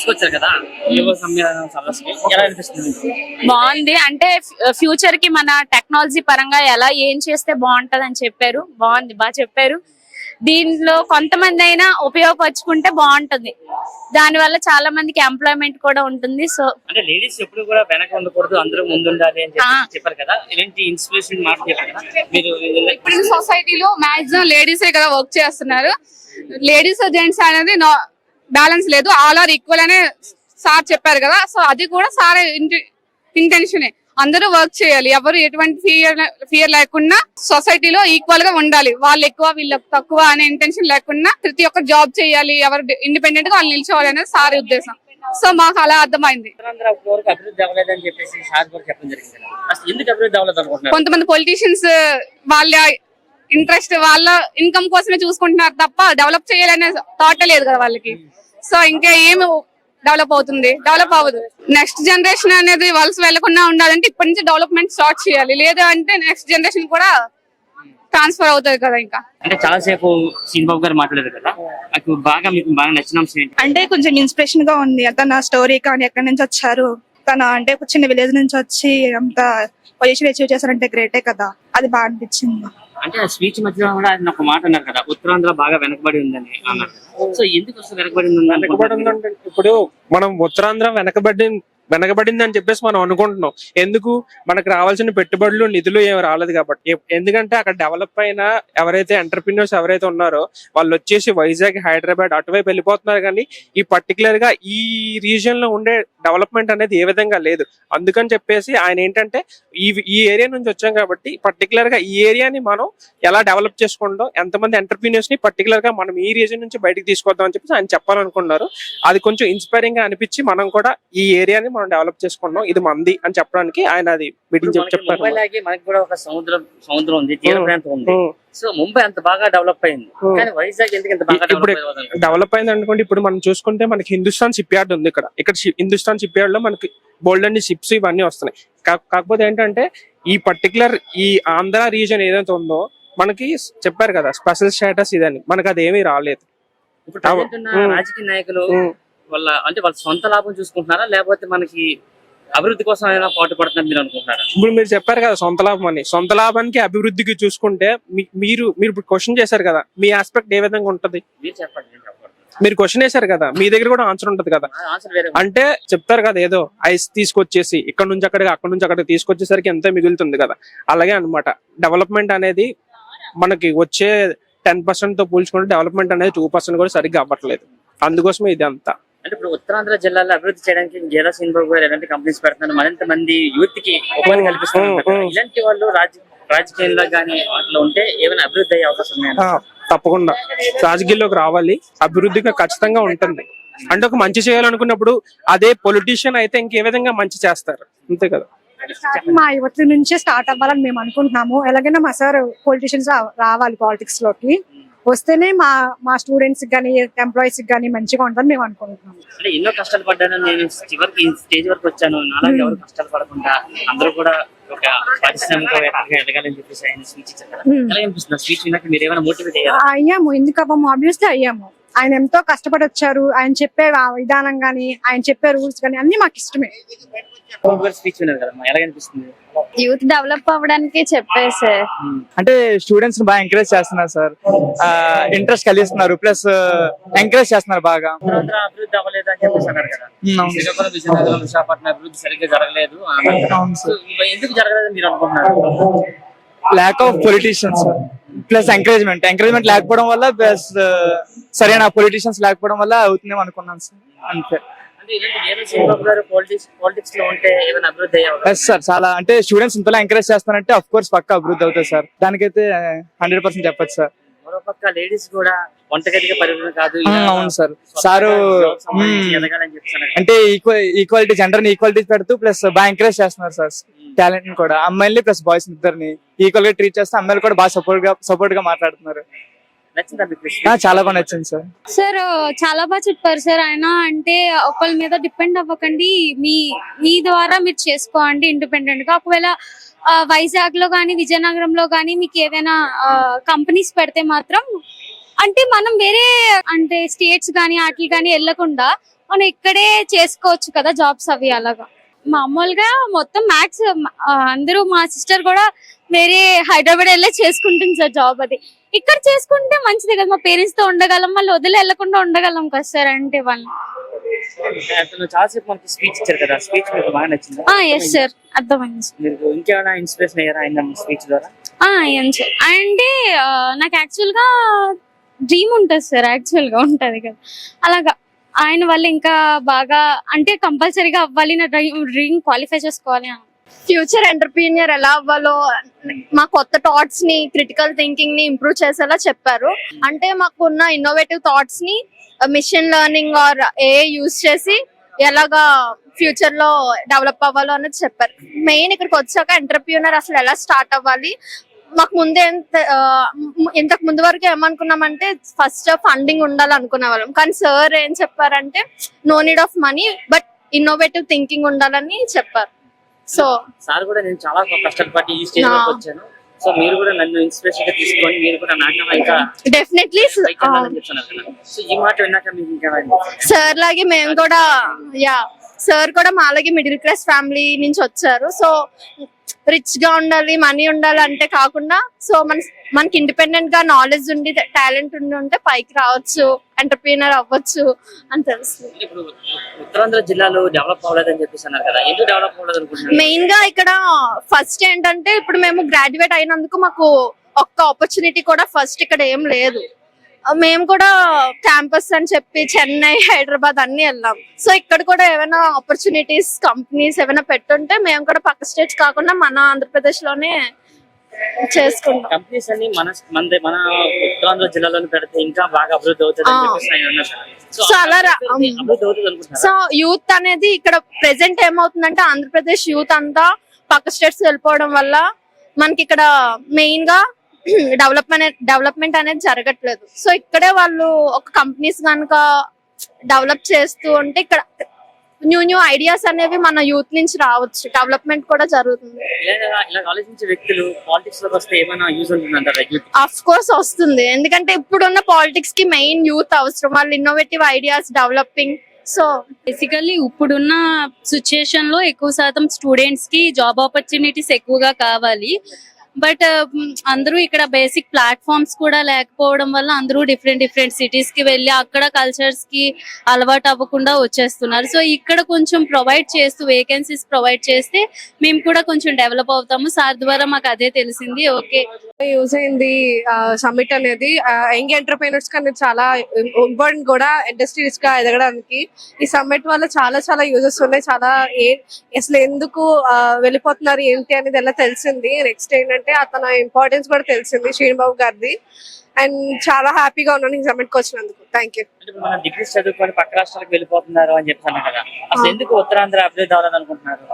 తీసుకొచ్చారు కదా యువ సమ్మేళనం సదస్సుకి ఎలా అనిపిస్తుంది? బాగుంది. అంటే ఫ్యూచర్ కి మన టెక్నాలజీ పరంగా ఎలా ఏం చేస్తే బాగుంటది అని చెప్పారు. బాగుంది, బాగా చెప్పారు. దీంట్లో కొంతమంది అయినా ఉపయోగపరుచుకుంటే బాగుంటది. దాని వల్ల చాలా మందికి ఎంప్లాయ్మెంట్ కూడా ఉంటుంది. సో అంటే లేడీస్ ఎప్పుడు కూడా వెనక ఉండకూడదు, అందరూ ముందు ఉండాలి అని చెప్పారు కదా. ఇలాంటి ఇన్స్పిరేషన్ మాట చెప్పారు కదా మీరు. ఇప్పుడు సొసైటీలో మాక్సిమం లేడీసే కదా వర్క్ చేస్తున్నారు. లేడీస్ జెంట్స్ అనేది బ్యాలెన్స్ లేదు, ఆల్ ఆర్ ఈక్వల్ అనే సార్ చెప్పారు కదా. సో అది కూడా సార్ ఇంటెన్షనే, అందరూ వర్క్ చేయాలి, ఎవరు ఎటువంటి ఫియర్ లేకుండా సొసైటీలో ఈక్వల్ గా ఉండాలి. వాళ్ళు ఎక్కువ వీళ్ళకి తక్కువ అనే ఇంటెన్షన్ లేకుండా ప్రతి ఒక్కరు జాబ్ చేయాలి, ఎవరు ఇండిపెండెంట్ గా వాళ్ళు నిల్చోవాలి అనేది సార్ ఉద్దేశం. సో మాకు అలా అర్థమైంది. కొంతమంది పొలిటీషియన్స్ వాళ్ళ ఇంట్రెస్ట్, వాళ్ళ ఇన్కమ్ కోసమే చూసుకుంటున్నారు తప్ప డెవలప్ చేయాలనే థాట్ లేదు కదా వాళ్ళకి. సో ఇంకా ఏమి డెవలప్ అవుతుంది? డెవలప్ అవ్వదు. నెక్స్ట్ జనరేషన్ అనేది వలస వెళ్లకుండా ఉండాలంటే ఇప్పటి నుంచి డెవలప్మెంట్ స్టార్ట్ చేయాలి. లేదు అంటే నెక్స్ట్ జనరేషన్ కూడా ట్రాన్స్ఫర్ అవుతుంది కదా. ఇంకా అంటే చాలా సేపు శ్రీనిబాబు గారు మాట్లాడారు కదా, మీకు బాగా నచ్చిన అంశం ఏంటి? అంటే కొంచెం ఇన్స్పిరేషన్ గా ఉంది. తన స్టోరీ కానీ ఎక్కడి నుంచి వచ్చారు, తన అంటే ఒక చిన్న విలేజ్ నుంచి వచ్చి అంత పొజిషన్ అచీవ్ చేశారంటే గ్రేటే కదా. అది బాగా అనిపించింది. అంటే స్పీచ్ మధ్యలో కూడా ఆయన ఒక మాట అన్నారు కదా, ఉత్తరాంధ్ర బాగా వెనకబడి ఉందని అన్నారు. సో ఎందుకు వస్తుంది వెనకబడి ఉందంటే, ఇప్పుడు మనం ఉత్తరాంధ్ర వెనకబడింది అని చెప్పేసి మనం అనుకుంటున్నాం. ఎందుకు? మనకు రావాల్సిన పెట్టుబడులు నిధులు ఏమి రాలేదు కాబట్టి. ఎందుకంటే అక్కడ డెవలప్ అయిన ఎవరైతే ఎంటర్ప్రిన్యూర్స్ ఎవరైతే ఉన్నారో వాళ్ళు వచ్చేసి వైజాగ్, హైదరాబాద్ అటువైపు వెళ్ళిపోతున్నారు. కానీ ఈ పర్టికులర్ గా ఈ రీజియన్ లో ఉండే డెవలప్మెంట్ అనేది ఏ విధంగా లేదు. అందుకని చెప్పేసి ఆయన ఏంటంటే ఈ ఏరియా నుంచి వచ్చాం కాబట్టి పర్టికులర్ గా ఈ ఏరియాని మనం ఎలా డెవలప్ చేసుకుంటాం, ఎంతమంది ఎంటర్ప్రిన్యూర్స్ ని పర్టికులర్ గా మనం ఈ రీజియన్ నుంచి బయటకు తీసుకొద్దాం అని చెప్పేసి ఆయన చెప్పాలనుకున్నారు. అది కొంచెం ఇన్స్పైరింగ్ గా అనిపించి మనం కూడా ఈ ఏరియాని మనం డెవలప్ చేసుకున్నాం, ఇది మంది అని చెప్పడానికి ఆయన అది మీటింగ్ చెప్పారు. మనకి కూడా ఒక సముద్రం ఉంది, తీర ప్రాంతం ఉంది. సో ముంబై అంత బాగా డెవలప్ అయింది, కానీ వైజాగ్ ఎందుకు ఇంత బాగా డెవలప్ అయింది అనుకోండి. ఇప్పుడు మనం చూసుకుంటే మనకి హిందుస్థాన్ షిప్ యార్డ్ ఉంది ఇక్కడ. హిందుస్థాన్ షిప్ యార్డ్ లో మనకి బోల్డ్ అన్ని షిప్స్ ఇవన్నీ వస్తున్నాయి. కాకపోతే ఏంటంటే ఈ పర్టికులర్ ఈ ఆంధ్ర రీజన్ ఏదైతే ఉందో మనకి చెప్పారు కదా స్పెషల్ స్టేటస్ ఇదని, మనకి అది ఏమీ రాలేదు. ఇప్పుడు రాజకీయ నాయకులు వాళ్ళ సొంత లాభం చూసుకుంటున్నారా, లేకపోతే మనకి అభివృద్ధి కోసం ఏమైనా పాటు పడుతున్నారు మీరు అనుకుంటున్నారా? ఇప్పుడు మీరు చెప్పారు కదా సొంత లాభం అని. సొంత లాభానికి అభివృద్ధికి చూసుకుంటే మీరు ఇప్పుడు క్వశ్చన్ చేశారు కదా, మీ ఆస్పెక్ట్ ఏ విధంగా ఉంటది? మీరు చెప్పండి. మీరు క్వశ్చన్ వేశారు కదా, మీ దగ్గర కూడా ఆన్సర్ ఉంటది కదా. అంటే చెప్తారు కదా ఏదో ఐస్ తీసుకొచ్చేసి ఇక్కడ నుంచి అక్కడికి తీసుకొచ్చేసరికి ఎంత మిగులుతుంది కదా. అలాగే అన్నమాట డెవలప్మెంట్ అనేది మనకి వచ్చే 10% తో పోల్చుకుంటే డెవలప్మెంట్ అనేది 2% కూడా సరిగ్గా అవ్వట్లేదు. అందుకోసమే ఇది అంతా. అంటే ఇప్పుడు ఉత్తరాంధ్ర జిల్లాలో అభివృద్ధి చేయడానికి గేలా శ్రీనిబాబు గారు ఎలాంటి కంపెనీస్ పెడుతున్నారు, మరింత మంది యూత్ కి ఉపాధి కల్పిస్తున్నారు. ఇలాంటి వాళ్ళు రాజకీయాల్లో గానీ వాటిలో ఉంటే ఏమైనా అభివృద్ధి అయ్యే అవకాశం ఉన్నాయా? తప్పకుండా రాజకీయాల్లోకి రావాలి, అభివృద్ధిగా ఖచ్చితంగా ఉంటుంది. అంటే ఒక మంచి చేయాలనుకున్నప్పుడు అదే పొలిటీషియన్ అయితే ఇంకే విధంగా మంచి చేస్తారు, అంతే కదా. మా యువత నుంచే స్టార్ట్ అవ్వాలని మేము అనుకుంటున్నాము. ఎలాగైనా మా సార్ పొలిటీషియన్స్ రావాలి పాలిటిక్స్ లోకి, వస్తేనే మా స్టూడెంట్స్ గానీ ఎంప్లాయీస్ గానీ మంచిగా ఉంటుందని మేము అనుకుంటున్నాం. అంటే ఎన్నో కష్టాలు పడ్డాను నేను, చివరికి స్టేజ్ వరకు వచ్చాను. నాలాగే ఎవరు కష్టాలు పడకుండా అందరూ కూడా ఒక పారిశ్రామిక ఎదగాలని చెప్పేసి ఆయన స్పీచ్ ఇచ్చారు కదా, ఎలా అనిపిస్తుంది స్పీచ్ విన్నాక? మీరు ఏమైనా మోటివేట్ అయ్యారా? అయ్యాము, ఎందుకు అవ్వము, ఆబ్వియస్లీ అయ్యాము. ఆయన ఎంతో కష్టపడి వచ్చారు. ఆయన చెప్పే విధానం గానీ ఆయన చెప్పే రూల్స్ గానీ అన్ని మాకు ఇష్టమే. స్పీచ్ విన్నారు కదా, ఎలా అనిపిస్తుంది? యూత్ డెవలప్ అవ్వడానికి చెప్పారు సార్. అంటే స్టూడెంట్స్ బాగా ఎంకరేజ్ చేస్తున్నారు సార్, ఇంట్రెస్ట్ కలిగిస్తున్నారు, ప్లస్ ఎంకరేజ్ చేస్తున్నారు బాగా. అభివృద్ధి అవ్వలేదు అని చెప్పేసి అన్నారు కదా, శ్రీకాకుళం, విజయనగరం, విశాఖపట్నం అభివృద్ధి సరిగ్గా జరగలేదు. ఎందుకు జరగలేదు మీరు అనుకుంటున్నారు? Lack of politicians plus encouragement లేకపోవడం వల్ల, ప్లస్ సరైన పొలిటీషియన్స్ లేకపోవడం వల్ల అవుతుందేమో అనుకున్నాను సార్, అంతే. సార్ చాలా అంటే స్టూడెంట్స్ ఇంతలా ఎంకరేజ్ చేస్తారంటే అఫ్ కోర్స్ పక్కా అభివృద్ధి అవుతుంది సార్, దానికైతే 100% చెప్పచ్చు సార్. మరోపక్క లేడీస్ కూడా వంటగదిగా పరిగణ కాదు. అవును సార్, సారు అంటే ఈక్వాలిటీ, జెండర్ ని ఈక్వాలిటీ పెడుతూ ప్లస్ బాగా ఎంకరేజ్ చేస్తున్నారు సార్. టాలెంట్ ని కూడా, అమ్మాయిల్ని ప్లస్ బాయ్స్ ఇద్దరిని ఈక్వల్ గా ట్రీట్ చేస్తే అమ్మాయిలు కూడా బాగా సపోర్ట్ గా మాట్లాడుతున్నారు. చాలా బాగా నచ్చింది సార్. సార్ చాలా బాగా చెప్పారు సార్. ఆయన అంటే ఒకళ్ళ మీద డిపెండ్ అవ్వకండి, మీ ద్వారా మీరు చేసుకోండి ఇండిపెండెంట్ గా. ఒకవేళ వైజాగ్ లో గానీ విజయనగరంలో గానీ మీకు ఏదైనా కంపెనీస్ పెడితే మాత్రం అంటే మనం వేరే అంటే స్టేట్స్ గానీ వాటికి గానీ వెళ్ళకుండా మనం ఇక్కడే చేసుకోవచ్చు కదా జాబ్స్ అవి. అలాగా మామూలుగా మొత్తం మ్యాథ్స్ అందరూ, మా సిస్టర్ కూడా వేరే హైదరాబాద్ వెళ్ళే చేసుకుంటుంది సార్ జాబ్. అది ఇక్కడ చేసుకుంటే మంచిదే కదా, మా పేరెంట్స్ తో ఉండగలం, మళ్ళీ వదిలి వెళ్ళకుండా ఉండగలం కదా సార్. అంటే వాళ్ళు చాలాసేపు మనకి స్పీచ్ ఇచ్చారు కదా, స్పీచ్ మీకు బాగా నచ్చింది? ఎస్ సార్, అర్థమైంది. మీరు ఇంకేమైనా ఇన్స్పిరేషన్ అయ్యారా ఆయన స్పీచ్ ద్వారా? ఏం సార్ అంటే నాకు యాక్చువల్ గా డ్రీమ్ ఉంటుంది సార్, యాక్చువల్ గా ఉంటది కదా. అలాగా ఆయన వల్ల ఇంకా బాగా అంటే కంపల్సరీగా అవ్వాలి, నా డ్రీమ్ క్వాలిఫై చేసుకోవాలి. ఫ్యూచర్ ఎంటర్ప్రీనియర్ ఎలా అవ్వాలో మా కొత్త థాట్స్ ని, క్రిటికల్ థింకింగ్ ని ఇంప్రూవ్ చేసేలా చెప్పారు. అంటే మాకున్న ఇన్నోవేటివ్ థాట్స్ ని machine learning or AI use చేసి ఎలాగా ఫ్యూచర్ లో డెవలప్ అవ్వాలో అనేది చెప్పారు. మెయిన్ ఇక్కడికి వచ్చాక ఎంటర్ప్రీనియర్ అసలు ఎలా స్టార్ట్ అవ్వాలి, మాకు ముందే ఇంతకు ముందు వరకు ఏమనుకున్నామంటే ఫస్ట్ ఫండింగ్ ఉండాలనుకునే వాళ్ళం, కానీ సార్ ఏం చెప్పారంటే no need of money but innovative thinking ఉండాలని చెప్పారు. సో సార్ కూడా నేను చాలా కష్టపడి ఈ స్టేజ్ వరకు వచ్చాను, సో మీరు కూడా నన్ను ఇన్స్పిరేషన్ గా తీసుకొని మీరు కూడా నాకన్నా ఇంకా డెఫినెట్లీ సో ఈ మాట విన్నాక మీకు ఇంకా సార్ లాగే మేము కూడా సార్ కూడా మాలాగే మిడిల్ క్లాస్ ఫ్యామిలీ నుంచి వచ్చారు. సో రిచ్ గా ఉండాలి, మనీ ఉండాలి అంటే కాకుండా సో మనకి ఇండిపెండెంట్ గా నాలెడ్జ్ ఉండి టాలెంట్ ఉంటే పైకి రావచ్చు, ఎంటర్ప్రీనర్ అవ్వచ్చు అని తెలుస్తుంది. ఇప్పుడు ఉత్తరాంధ్ర జిల్లాలో డెవలప్ అవ్వలేదని చెప్పేసి అన్నారు కదా, ఎందుకు డెవలప్ అవ్వలేదు అనుకుంటున్నారు? మెయిన్ గా ఇక్కడ ఫస్ట్ ఏంటంటే ఇప్పుడు మేము గ్రాడ్యుయేట్ అయినందుకు మాకు ఒక్క ఆపర్చునిటీ కూడా ఫస్ట్ ఇక్కడ ఏం లేదు. మేము కూడా క్యాంపస్ అని చెప్పి చెన్నై, హైదరాబాద్ అన్ని వెళ్ళాం. సో ఇక్కడ కూడా ఏమైనా ఆపర్చునిటీస్, కంపెనీస్ ఏమైనా పెట్టుంటే మేము కూడా పక్క స్టేట్స్ కాకుండా మన ఆంధ్రప్రదేశ్ లోనే చేసుకుంటాం. కంపెనీస్ అన్ని మన ఉత్తరాంధ్ర జిల్లాలో పెడితే ఇంకా బాగా అభివృద్ధి అవుతుంది అని చెప్పేసి ఆయన అన్నారు. సో అలా అభివృద్ధి అవుతుంది అనుకుంటున్నారు. సో యూత్ అనేది ఇక్కడ ప్రెసెంట్ ఏమవుతుందంటే ఆంధ్రప్రదేశ్ యూత్ అంతా పక్క స్టేట్స్ వెళ్ళిపోవడం వల్ల మనకి ఇక్కడ మెయిన్ గా డెవలప్మెంట్ అనేది జరగట్లేదు. సో ఇక్కడే వాళ్ళు ఒక కంపెనీస్ కనుక డెవలప్ చేస్తూ ఉంటే ఇక్కడ న్యూ ఐడియాస్ అనేవి మన యూత్ నుంచి రావచ్చు, డెవలప్మెంట్ కూడా జరుగుతుంది. ఇలా ఆలోచించే వ్యక్తులు పాలిటిక్స్ లోకి వస్తే ఏమైనా యూజ్ ఉంటుందంటారా? ఆఫ్ కోర్స్ వస్తుంది, ఎందుకంటే ఇప్పుడున్న పాలిటిక్స్ కి మెయిన్ యూత్ అవసరం, వాళ్ళు innovative ideas developing. So basically ఇప్పుడున్న సిచ్యుయేషన్ లో ఎక్కువ శాతం స్టూడెంట్స్ కి జాబ్ ఆపర్చునిటీస్ ఎక్కువగా కావాలి. బట్ అందరూ ఇక్కడ బేసిక్ ప్లాట్ఫామ్స్ కూడా లేకపోవడం వల్ల అందరూ డిఫరెంట్ సిటీస్ కి వెళ్ళి అక్కడ కల్చర్స్ కి అలవాటు అవ్వకుండా వచ్చేస్తున్నారు. సో ఇక్కడ కొంచెం ప్రొవైడ్ చేస్తూ వేకెన్సీస్ ప్రొవైడ్ చేస్తే మేము కూడా కొంచెం డెవలప్ అవుతాము. సార్ ద్వారా మాకు అదే తెలిసింది. ఓకే, యూజ్ అయింది సమ్మిట్ అనేది యంగ్ ఎంటర్ప్రైనర్స్ కి అనేది చాలా ఇంపార్టెంట్ కూడా ఇండస్ట్రీస్ గా ఎదగడానికి. ఈ సమ్మిట్ వల్ల చాలా యూజెస్ ఉన్నాయి. చాలా అసలు ఎందుకు వెళ్ళిపోతున్నారు ఏంటి అనేది ఎలా తెలిసింది. నెక్స్ట్ ఏంటంటే అతని ఇంపార్టెన్స్ కూడా తెలిసింది శ్రీనిబాబు గారిది. అండ్ చాలా హ్యాపీగా ఉన్నాను ఈ సమ్మిట్ కి వచ్చినందుకు. Thank you. మనం డిగ్రీస్ చదువుకొని పక్క రాష్ట్రాలకు వెళ్ళిపోతున్నారు అని చెప్తాను కదా, అసలు ఎందుకు ఉత్తరాంధ్ర అభివృద్ధి అవ్వాలని అనుకుంటున్నారు?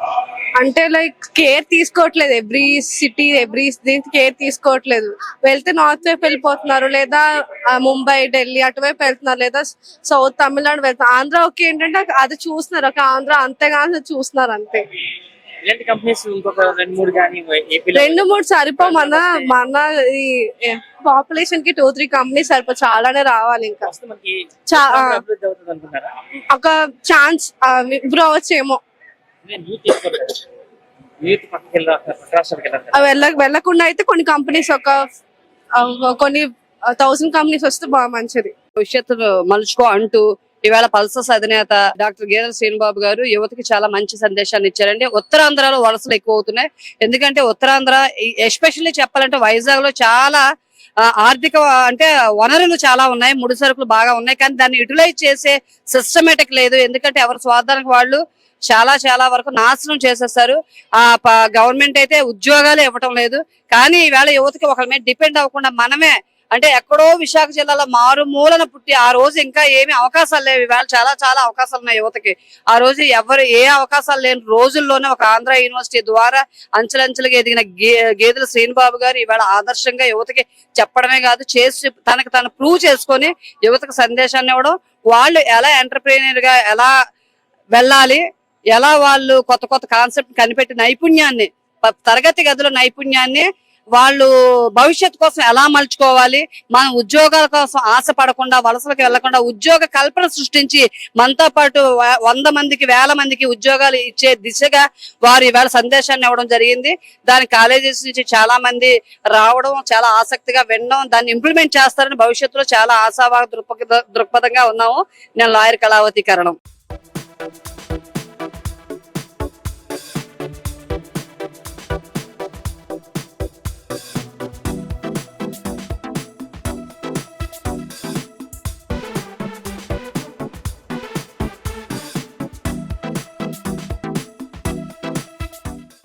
అంటే లైక్ కేర్ తీసుకోవట్లేదు, ఎవ్రీ సిటీ దీనికి కేర్ తీసుకోవట్లేదు. వెళ్తే నార్త్ వైపు వెళ్ళిపోతున్నారు, లేదా ముంబై, ఢిల్లీ అటువైపు వెళ్తున్నారు, లేదా సౌత్ తమిళనాడు వెళ్తున్నారు. ఆంధ్ర ఓకే ఏంటంటే అది చూస్తున్నారు, ఒక ఆంధ్ర అంతేగాని చూస్తున్నారు అంతే. ఇలాంటి కంపెనీస్ ఇంకొక 2-3 కానీ 2-3 సరిపో. మన ఈ పాపులేషన్ కి 2-3 కంపెనీస్ సరిపో, చాలానే రావాలి. ఇంకా అభివృద్ధి అవుతుంది అనుకుంటారా? ఒక ఛాన్స్ ఇంప్రూవ్ అవ్వచ్చేమో. వెళ్ళకుండా అయితే కొన్ని కంపెనీస్ కొన్ని 1000 కంపెనీస్ వస్తే బాగా మంచిది. భవిష్యత్తు మలుచుకో అంటూ ఇవాళ పల్సస్ అధినేత డాక్టర్ గేదెల శ్రీనిబాబు గారు యువతకి చాలా మంచి సందేశాన్ని ఇచ్చారండి. ఉత్తరాంధ్రలో వలసలు ఎక్కువ అవుతున్నాయి. ఎందుకంటే ఉత్తరాంధ్ర ఎస్పెషల్లీ చెప్పాలంటే వైజాగ్ లో చాలా ఆర్థిక అంటే వనరులు చాలా ఉన్నాయి, ముడి సరుకులు బాగా ఉన్నాయి, కానీ దాన్ని యూటిలైజ్ చేసే సిస్టమేటిక్ లేదు. ఎందుకంటే ఎవరి స్వార్థానికి వాళ్ళు చాలా వరకు నాశనం చేసేస్తారు. గవర్నమెంట్ అయితే ఉద్యోగాలు ఇవ్వటం లేదు. కానీ ఈవేళ యువతకి ఒకరి మీద డిపెండ్ అవ్వకుండా మనమే అంటే ఎక్కడో విశాఖ జిల్లాలో మారుమూలన పుట్టి ఆ రోజు ఇంకా ఏమి అవకాశాలు లేవు. ఇవాళ చాలా అవకాశాలు ఉన్నాయి యువతకి. ఆ రోజు ఎవరు ఏ అవకాశాలు లేని రోజుల్లోనే ఒక ఆంధ్ర యూనివర్సిటీ ద్వారా అంచెలంచెలుగా ఎదిగిన గేదెల శ్రీనిబాబు గారు ఇవాళ ఆదర్శంగా యువతకి చెప్పడమే కాదు, చేసి తనకు తను ప్రూవ్ చేసుకొని యువతకు సందేశాన్ని ఇవ్వడం, వాళ్ళు ఎలా ఎంటర్ప్రీనియర్ గా ఎలా వెళ్ళాలి, ఎలా వాళ్ళు కొత్త కాన్సెప్ట్ కనిపెట్టి నైపుణ్యాన్ని తరగతి గదిలో నైపుణ్యాన్ని వాళ్ళు భవిష్యత్తు కోసం ఎలా మలుచుకోవాలి, మన ఉద్యోగాల కోసం ఆశ పడకుండా వలసలకు వెళ్లకుండా ఉద్యోగ కల్పన సృష్టించి మనతో పాటు 100 మందికి 1000 మందికి ఉద్యోగాలు ఇచ్చే దిశగా వారు ఈవేళ సందేశాన్ని ఇవ్వడం జరిగింది. దాని కాలేజెస్ నుంచి చాలా మంది రావడం, చాలా ఆసక్తిగా వినడం, దాన్ని ఇంప్లిమెంట్ చేస్తారని భవిష్యత్తులో చాలా ఆశావాద దృక్పథంగా ఉన్నాము. నేను లాయర్ కళావతి కరణం.